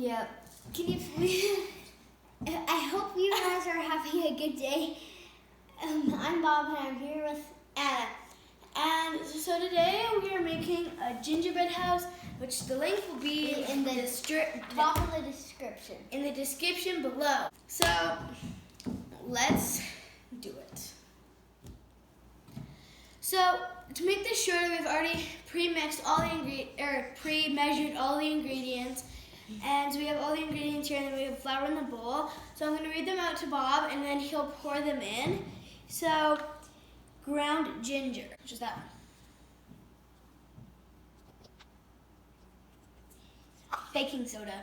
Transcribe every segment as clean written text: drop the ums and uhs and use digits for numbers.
Yeah. Can you? I hope you guys are having a good day. I'm Bob and I'm here with Anna. And so today we are making a gingerbread house, which the link will be in the top of the description. In the description below. So let's do it. So to make this shorter, we've already pre-measured all the ingredients. And so we have all the ingredients here, and then we have flour in the bowl. So I'm going to read them out to Bob, and then he'll pour them in. So, ground ginger, which is that one. Baking soda.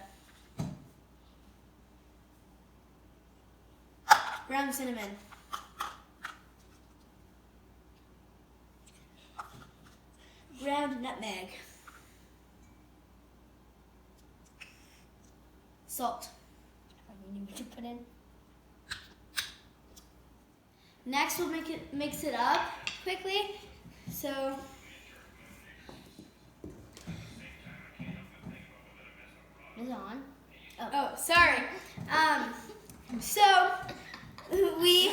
Ground cinnamon. Ground nutmeg. Salt. You need to put in. Next, we'll mix it up quickly. So, is it on? Oh, sorry. So we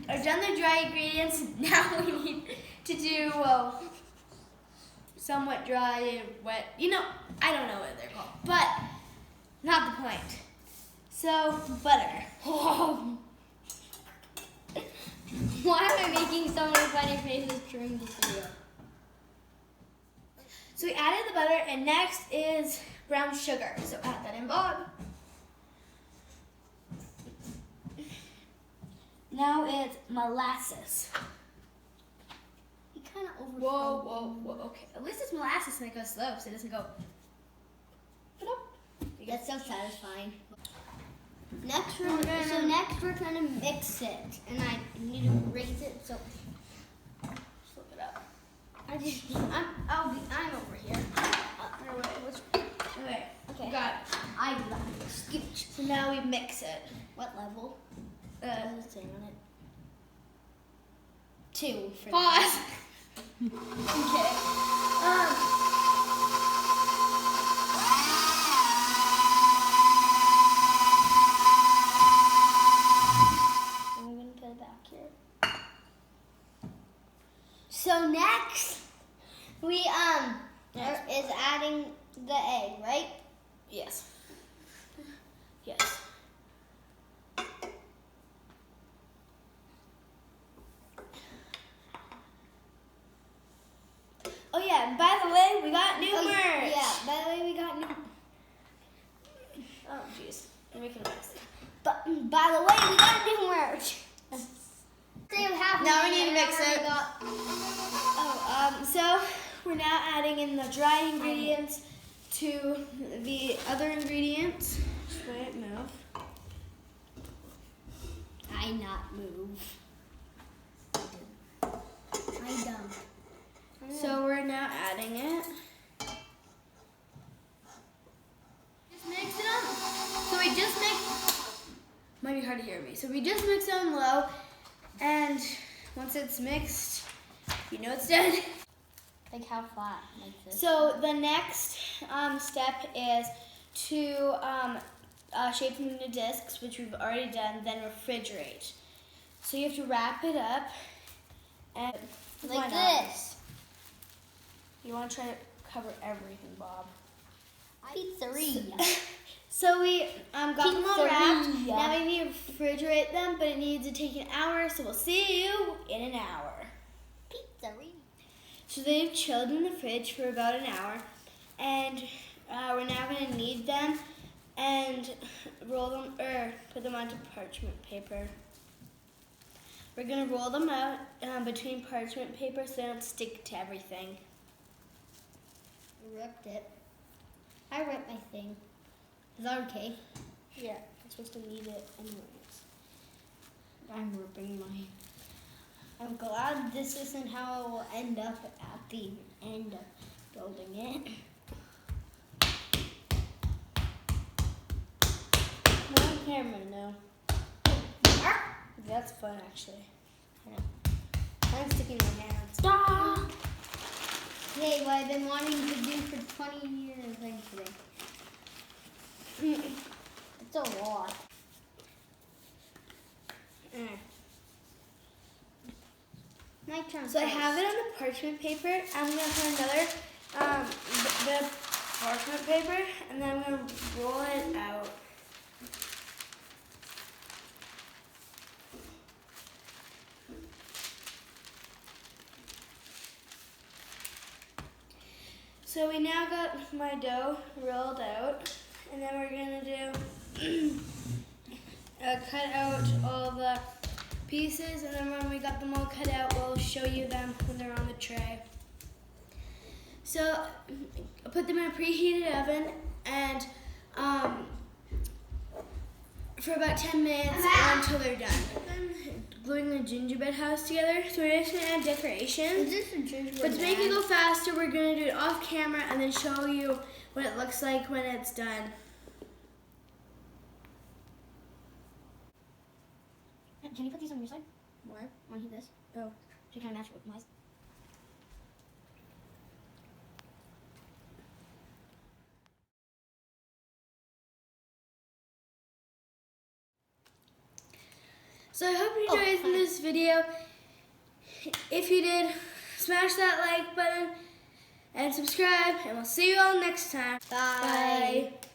are done the dry ingredients. Now we need to do somewhat dry and wet. You know, I don't know what they're called, but not the point. So butter. Why am I making so many funny faces during this video? So we added the butter, and next is brown sugar. So add that in, Bob. Now it's molasses. You kind of over. Whoa. Okay. At least it's molasses and it goes slow, so it doesn't go. That's so satisfying. Next we're gonna mix it, and I need to raise it so. Flip it up. I'm over here. Okay. Got it. I got it. Scooch. So now we mix it. What level? What does it say on it? 2. For Pause. Okay. I'm gonna put it back here. So next, we is adding the egg, right? Yes. Oh yeah, and by the way, we got new merch. Yeah, by the way, we got new. Oh jeez, you're making a mess. But by the way, we got new merch. Now we need to mix it. So we're now adding in the dry ingredients to the other ingredients. Just wait, move. I not move. I don't. So we're now adding it. Just mix it up. So we just might be hard to hear me. So we just mix it on low, and once it's mixed, you know it's done. Like how flat, like this. So the next step is to shape them into discs, which we've already done, then refrigerate. So you have to wrap it up and like this. You want to try to cover everything, Bob. Pizzeria. So we got them all wrapped. Pizzeria. Now we need to refrigerate them, but it needs to take an hour, so we'll see you in an hour. Pizzeria. So they've chilled in the fridge for about an hour, and we're now going to knead them and roll them, or put them onto parchment paper. We're going to roll them out between parchment paper so they don't stick to everything. I ripped it. I ripped my thing. Is that okay? Yeah, I'm supposed to knead it anyways. I'm ripping mine. I'm glad this isn't how it will end up at the end of building it. No camera, no. That's fun, actually. I know. I'm sticking my hands. Stop! Hey, what I've been wanting to do for 20 years, actually. It's a lot. My turn. So I have it on the parchment paper. I'm going to put another bit of parchment paper, and then I'm going to roll it out. So we now got my dough rolled out, and then we're going to do cut out all the pieces, and then when we got them all cut out, we'll show you them when they're on the tray. So I put them in a preheated oven and for about 10 minutes until they're done. I'm gluing the gingerbread house together, so we're just gonna add decorations. Is this a gingerbread? But to make it go faster, we're gonna do it off camera and then show you what it looks like when it's done. Can you put these on your side? What? On this? Oh. To kind of match it with mine. So I hope you enjoyed this video. If you did, smash that like button and subscribe, and we'll see you all next time. Bye. Bye.